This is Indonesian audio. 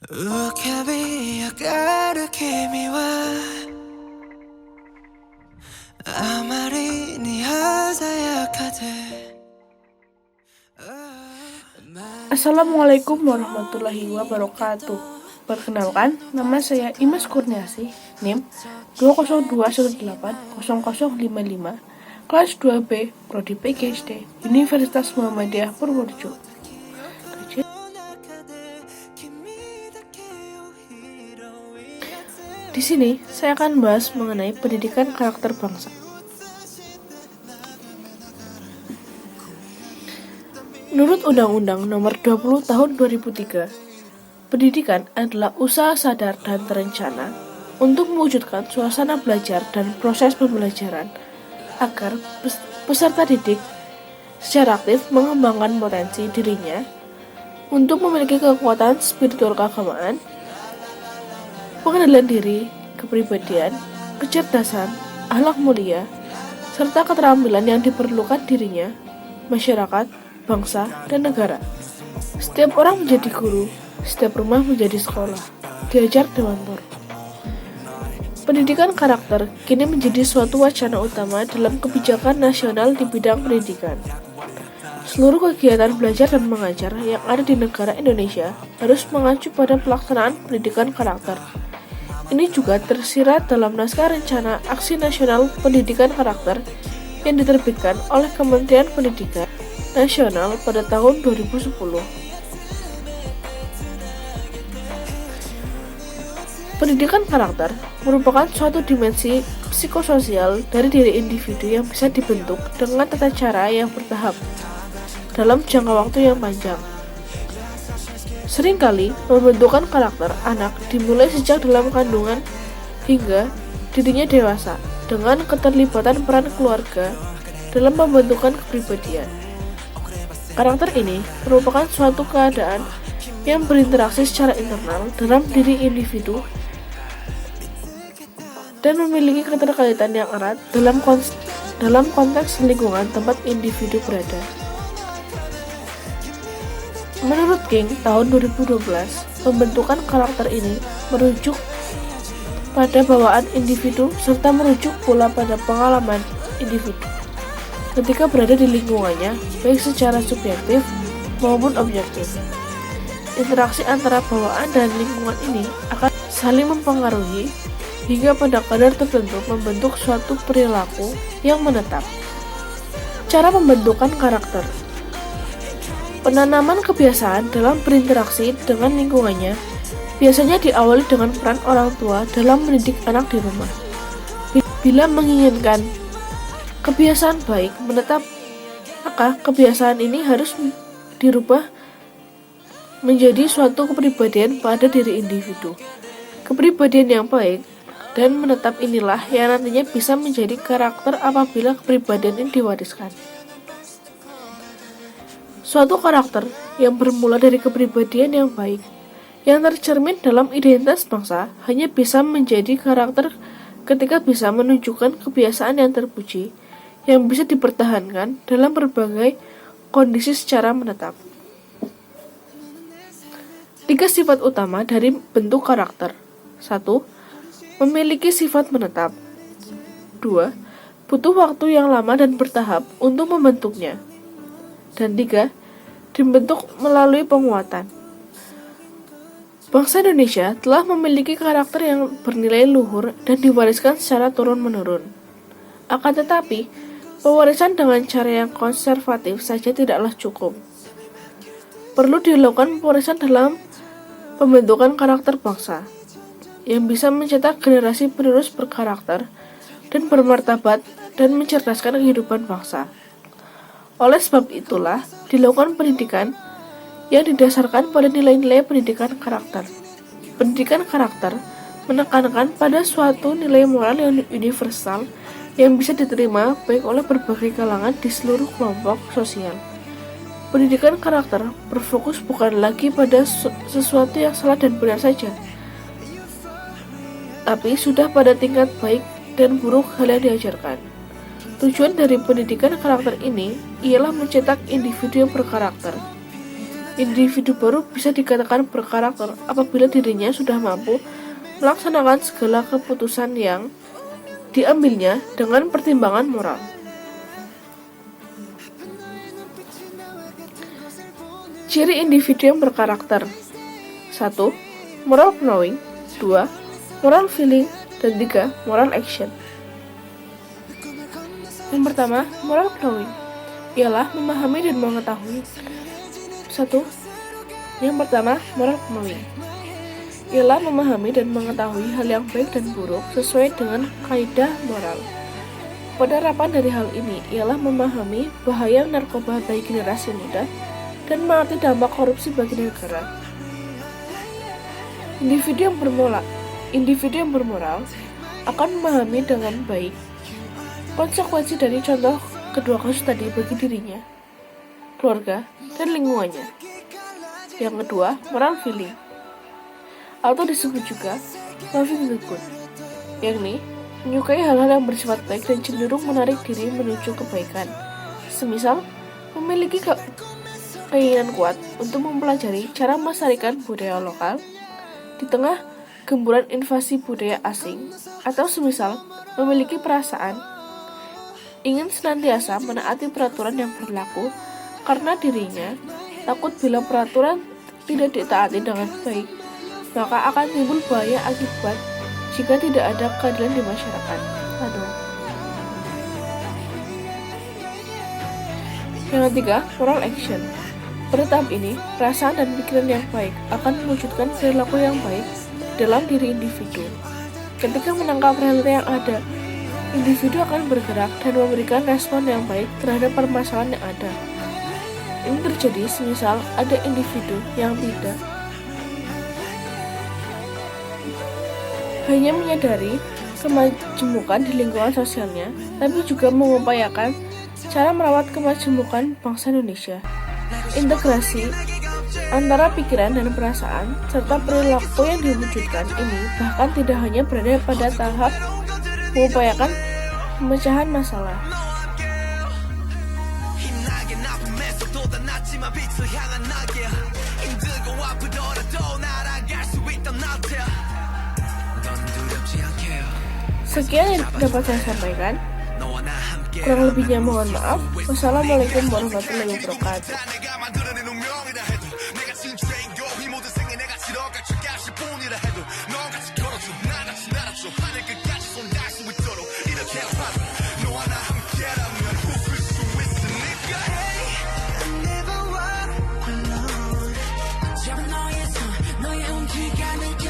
浮かび上がる君はあまりに鮮やかで Assalamualaikum warahmatullahi wabarakatuh. Perkenalkan, nama saya Imas Kurniasih, NIM 202180055, kelas 2B, Prodi PGSD, Universitas Muhammadiyah Purworejo. Di sini, saya akan bahas mengenai pendidikan karakter bangsa. Menurut Undang-Undang Nomor 20 Tahun 2003, pendidikan adalah usaha sadar dan terencana untuk mewujudkan suasana belajar dan proses pembelajaran agar peserta didik secara aktif mengembangkan potensi dirinya untuk memiliki kekuatan spiritual keagamaan, pengendalian diri, kepribadian, kecerdasan, akhlak mulia, serta keterampilan yang diperlukan dirinya, masyarakat, bangsa, dan negara. Setiap orang menjadi guru, setiap rumah menjadi sekolah, diajar dewantor. Pendidikan karakter kini menjadi suatu wacana utama dalam kebijakan nasional di bidang pendidikan. Seluruh kegiatan belajar dan mengajar yang ada di negara Indonesia harus mengacu pada pelaksanaan pendidikan karakter. Ini juga tersirat dalam naskah rencana Aksi Nasional Pendidikan Karakter yang diterbitkan oleh Kementerian Pendidikan Nasional pada tahun 2010. Pendidikan karakter merupakan suatu dimensi psikososial dari diri individu yang bisa dibentuk dengan tata cara yang bertahap dalam jangka waktu yang panjang. Seringkali, pembentukan karakter anak dimulai sejak dalam kandungan hingga dirinya dewasa dengan keterlibatan peran keluarga dalam pembentukan kepribadian. Karakter ini merupakan suatu keadaan yang berinteraksi secara internal dalam diri individu dan memiliki keterkaitan yang erat dalam konteks lingkungan tempat individu berada. Menurut King, tahun 2012, pembentukan karakter ini merujuk pada bawaan individu serta merujuk pula pada pengalaman individu ketika berada di lingkungannya, baik secara subjektif maupun objektif. Interaksi antara bawaan dan lingkungan ini akan saling mempengaruhi hingga pada kadar tertentu membentuk suatu perilaku yang menetap. Cara pembentukan karakter. Penanaman kebiasaan dalam berinteraksi dengan lingkungannya biasanya diawali dengan peran orang tua dalam mendidik anak di rumah. Bila menginginkan kebiasaan baik menetap, maka kebiasaan ini harus dirubah menjadi suatu kepribadian pada diri individu. Kepribadian yang baik dan menetap inilah yang nantinya bisa menjadi karakter apabila kepribadian ini diwariskan. Suatu karakter yang bermula dari kepribadian yang baik, yang tercermin dalam identitas bangsa, hanya bisa menjadi karakter ketika bisa menunjukkan kebiasaan yang terpuji, yang bisa dipertahankan dalam berbagai kondisi secara menetap. 3 sifat utama dari bentuk karakter. 1. Memiliki sifat menetap. 2. Butuh waktu yang lama dan bertahap untuk membentuknya. Dan 3. Dibentuk melalui penguatan. Bangsa Indonesia telah memiliki karakter yang bernilai luhur dan diwariskan secara turun-menurun. Akan tetapi, pewarisan dengan cara yang konservatif saja tidaklah cukup. Perlu dilakukan pewarisan dalam pembentukan karakter bangsa, yang bisa mencetak generasi penerus berkarakter dan bermartabat dan mencerdaskan kehidupan bangsa. Oleh sebab itulah, dilakukan pendidikan yang didasarkan pada nilai-nilai pendidikan karakter. Pendidikan karakter menekankan pada suatu nilai moral yang universal yang bisa diterima baik oleh berbagai kalangan di seluruh kelompok sosial. Pendidikan karakter berfokus bukan lagi pada sesuatu yang salah dan benar saja, tapi sudah pada tingkat baik dan buruk hal yang diajarkan. Tujuan dari pendidikan karakter ini ialah mencetak individu yang berkarakter, Individu baru bisa dikatakan berkarakter apabila dirinya sudah mampu melaksanakan segala keputusan yang diambilnya dengan pertimbangan moral. Ciri individu yang berkarakter: 1. Moral knowing, 2. Moral feeling, dan 3. Moral action. Yang pertama, moral knowing ialah memahami dan mengetahui. Yang pertama, moral knowing ialah memahami dan mengetahui hal yang baik dan buruk sesuai dengan kaidah moral. Penerapan dari hal ini ialah memahami bahaya narkoba bagi generasi muda dan mengerti dampak korupsi bagi negara. Individu yang bermoral akan memahami dengan baik konsekuensi dari contoh kedua kasus tadi bagi dirinya, keluarga, dan lingkungannya. Yang kedua, moral feeling, atau disebut juga loving the good, yakni menyukai hal-hal yang bersifat baik dan cenderung menarik diri menuju kebaikan. Semisal, memiliki keinginan kuat untuk mempelajari cara melestarikan budaya lokal di tengah gemburan invasi budaya asing, atau semisal memiliki perasaan ingin senantiasa menaati peraturan yang berlaku karena dirinya takut bila peraturan tidak ditaati dengan baik, maka akan timbul bahaya akibat jika tidak ada keadilan di masyarakat. Yang ketiga, moral action. Pada tahap ini, perasaan dan pikiran yang baik akan mewujudkan perilaku yang baik dalam diri individu. Ketika menangkap realita yang ada, individu akan bergerak dan memberikan respon yang baik terhadap permasalahan yang ada. Ini terjadi semisal ada individu yang tidak hanya menyadari kemajemukan di lingkungan sosialnya, tapi juga mengupayakan cara merawat kemajemukan bangsa Indonesia. Integrasi antara pikiran dan perasaan serta perilaku yang diwujudkan ini bahkan tidak hanya berada pada tahap mengupayakan pemecahan masalah. Sekian yang dapat saya sampaikan. Kurang lebihnya mohon maaf. Wassalamualaikum warahmatullahi wabarakatuh. 너의 움직임을